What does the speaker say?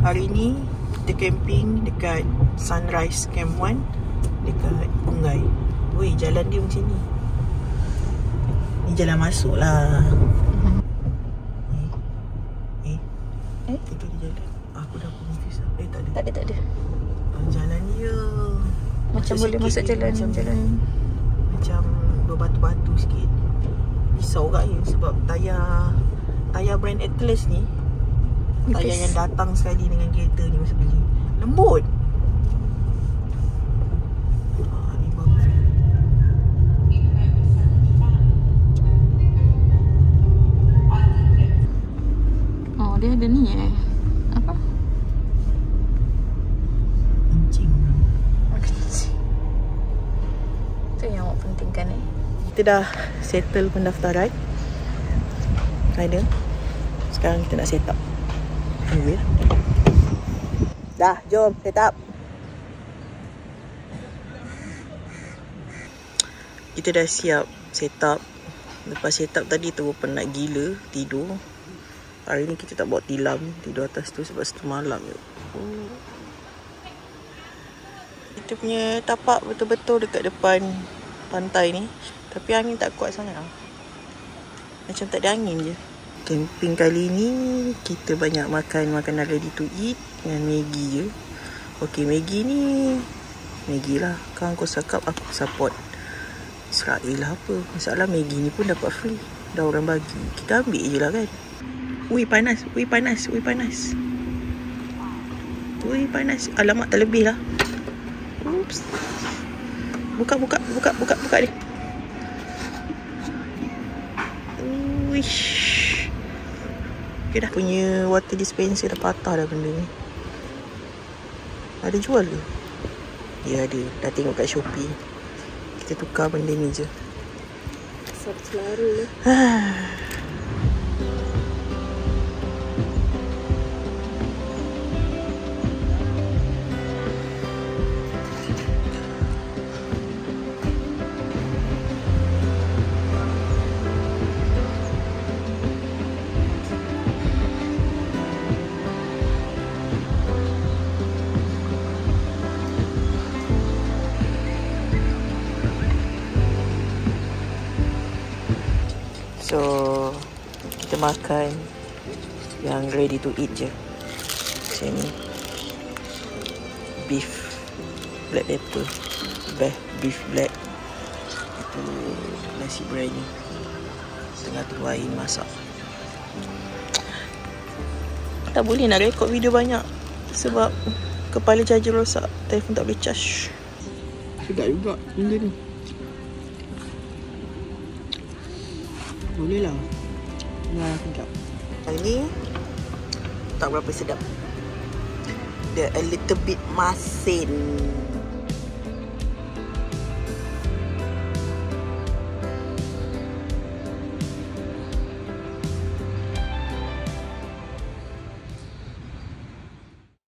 Hari ni kita camping dekat Sunrise Camp 1 dekat Bungai. Weh, jalan dia macam ni. Ni jalan masuk lah. Itu dia jalan. Aku dah confuse. Tak ada. Jalan dia macam boleh masuk jalan macam berbatu-batu sikit. Risau kat dia sebab tayar brand Atlas ni, tayar yang datang sekali dengan kereta ni masa beli, lembut. Ni bagus. Oh, dia ada ni apa? Kencing. Itu yang awak pentingkan Kita dah settle pendaftaran. Ada. Sekarang kita nak set up. Tunggu ya. Dah, jom set up. Kita dah siap set up. Lepas set up tadi tu penat gila tidur. Hari ni kita tak bawa tilam, tidur atas tu sebab satu malam je. Kita punya tapak betul-betul dekat depan pantai ni. Tapi angin tak kuat sangat lah. Macam tak ada angin je. Camping kali ni kita banyak makan makanan ready to eat dengan Maggi je. Okey, Maggi ni Maggi lah. Kawan kau cakap aku support Israel lah apa. Masalah Maggi ni pun dapat free. Dah orang bagi. Kita ambil je lah kan. Ui panas. Alamak, tak lebih lah. Oops. Buka dia. Wish. Okay dah. Punya water dispenser dah patah dah benda ni. Ada jual ke? Ya ada. Dah tengok kat Shopee. Kita tukar benda ni je. Asal selaru So kita makan yang ready to eat je. Macam ni. Beef black pepper, beef black. Itu nasi biryani. Tengah tunggu air masak. Tak boleh nak rekod video banyak sebab kepala charger rosak. Telefon tak boleh charge. Sedap juga benda ni. Boleh lah. Nah, sekejap. Ini tak berapa sedap. Dia a little bit masin.